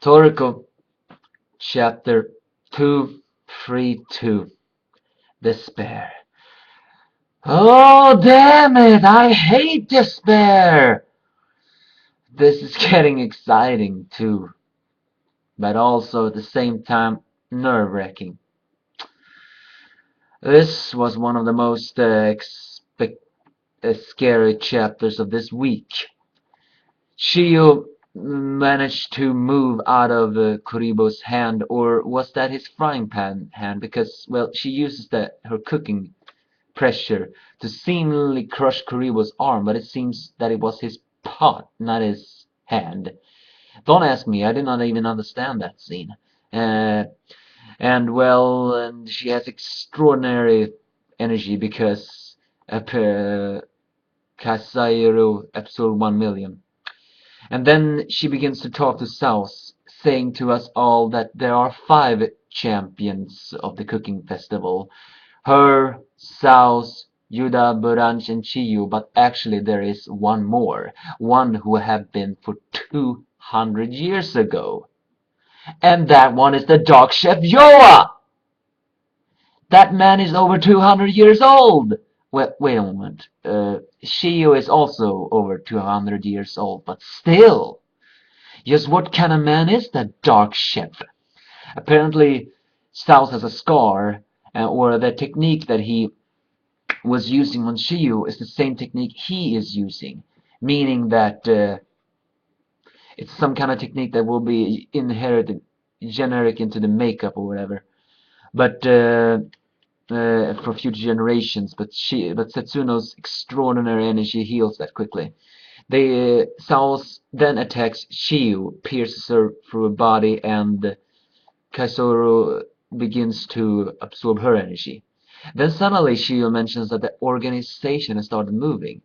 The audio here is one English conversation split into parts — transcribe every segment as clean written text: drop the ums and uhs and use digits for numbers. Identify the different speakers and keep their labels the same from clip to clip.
Speaker 1: Toriko, Chapter 232. Despair. Oh, damn it! I hate despair! This is getting exciting too, but also at the same time nerve-wracking. This was one of the most scary chapters of this week. Chiyo managed to move out of Kuribo's hand, or was that his frying pan hand? Because, well, she uses her cooking pressure to seemingly crush Kuribo's arm, but it seems that it was his pot, not his hand. Don't ask me, I did not even understand that scene. Uh, and she has extraordinary energy because Kasairu episode 1,000,000. And then she begins to talk to South, saying to us all that there are 5 champions of the cooking festival. Her, South, Yuda, Buranch, and Chiyu, but actually there is one more. One who have been for 200 years ago. And that one is the dog chef Yoa! That man is over 200 years old! Wait a moment. Shio is also over 200 years old, but still. Just what kind of man is that dark chef? Apparently, South has a scar, or the technique that he was using on Shio is the same technique he is using, meaning that it's some kind of technique that will be inherited, generic into the makeup or whatever. But for future generations, but Setsuno's extraordinary energy heals that quickly. South then attacks Shiyu, pierces her through her body, and Kaisoro begins to absorb her energy. Then suddenly Shiyu mentions that the organization has started moving,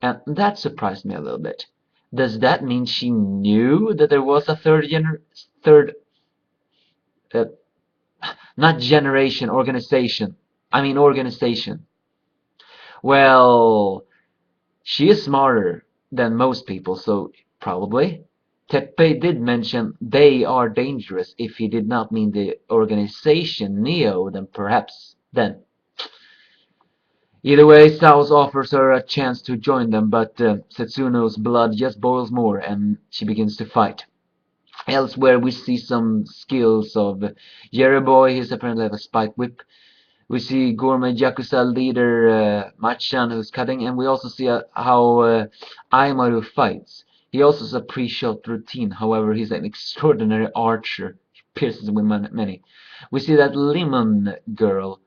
Speaker 1: and that surprised me a little bit. Does that mean she knew that there was a third, uh, not generation, organization? I mean organization. Well, she is smarter than most people, so probably. Teppei did mention they are dangerous. If he did not mean the organization Neo, then perhaps then. Either way, South offers her a chance to join them, but Setsuno's blood just boils more and she begins to fight. Elsewhere, we see some skills of Yereboy. He's apparently have a spike whip. We see Gourmet Yakuza leader Machan who's cutting, and we also see how Aimaru fights. He also has a pre-shot routine, however he's an extraordinary archer. He pierces with many. We see that Lemon girl.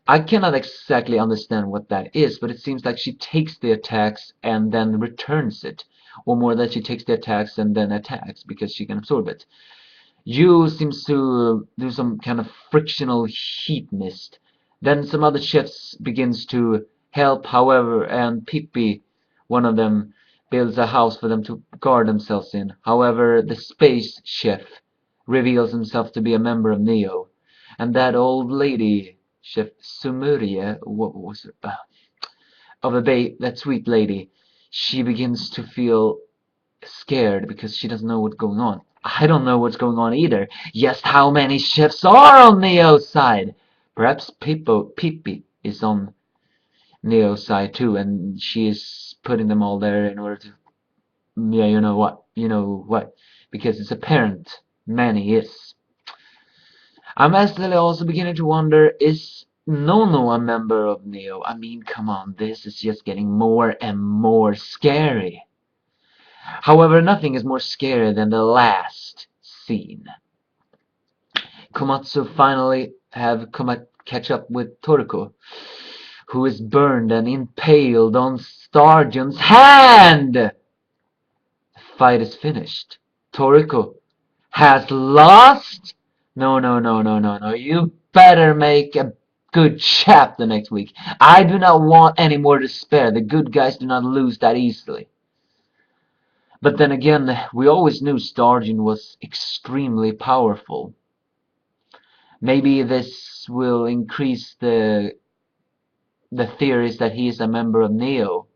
Speaker 1: I cannot exactly understand what that is, but it seems like she takes the attacks and then returns it. Or more that she takes the attacks and then attacks, because she can absorb it. Yu seems to do some kind of frictional heat mist. Then some other chefs begins to help, however, and Pippi, one of them, builds a house for them to guard themselves in. However, the space chef reveals himself to be a member of Neo. And that old lady, Chef Sumuria, what was her? Of the bay, that sweet lady, she begins to feel scared because she doesn't know what's going on. I don't know what's going on either. Just how many chefs are on Neo's side? Perhaps Pippi is on Neo's side too, and she is putting them all there in order to, yeah, you know what, because it's apparent Manny is. I'm actually also beginning to wonder, is Nono a member of Neo? I mean, come on, this is just getting more and more scary. However, nothing is more scary than the last scene. Komatsu finally have catch up with Toriko, who is burned and impaled on Starjun's hand! The fight is finished. Toriko has lost? No, no, no, no, no, no. You better make a good chapter next week. I do not want any more despair. The good guys do not lose that easily. But then again, we always knew Starjun was extremely powerful. Maybe this will increase the theories that he is a member of Neo.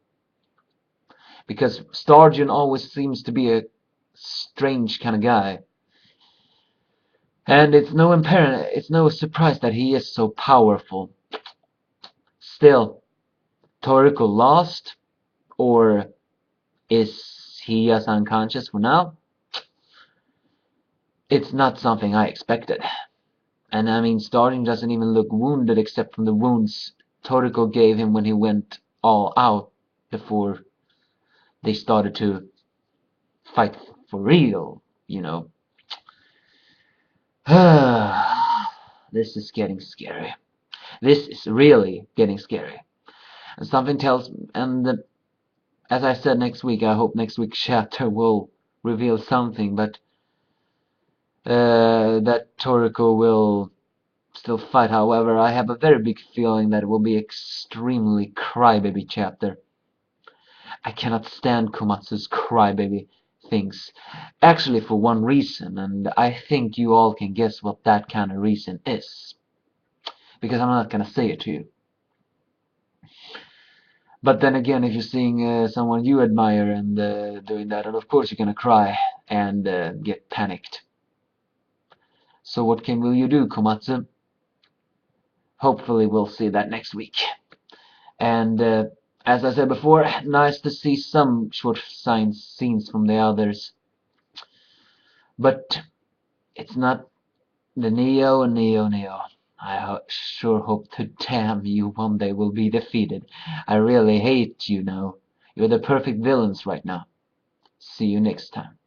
Speaker 1: Because Starjun always seems to be a strange kind of guy. And it's no surprise that he is so powerful. Still, Toriko lost, or is he just unconscious for now? It's not something I expected. And I mean, Starting doesn't even look wounded except from the wounds Toriko gave him when he went all out before they started to fight for real, you know. This is getting scary. This is really getting scary. And something tells, as I said next week, I hope next week's chapter will reveal something, but that Toriko will still fight. However, I have a very big feeling that it will be extremely crybaby chapter. I cannot stand Komatsu's crybaby things. Actually, for one reason, and I think you all can guess what that kind of reason is. Because I'm not gonna say it to you. But then again, if you're seeing someone you admire and doing that, and of course you're gonna cry and get panicked. So what will you do, Komatsu? Hopefully we'll see that next week. And as I said before, nice to see some short scenes from the others. But it's not the Neo. I sure hope to damn you one day will be defeated. I really hate you now. You're the perfect villains right now. See you next time.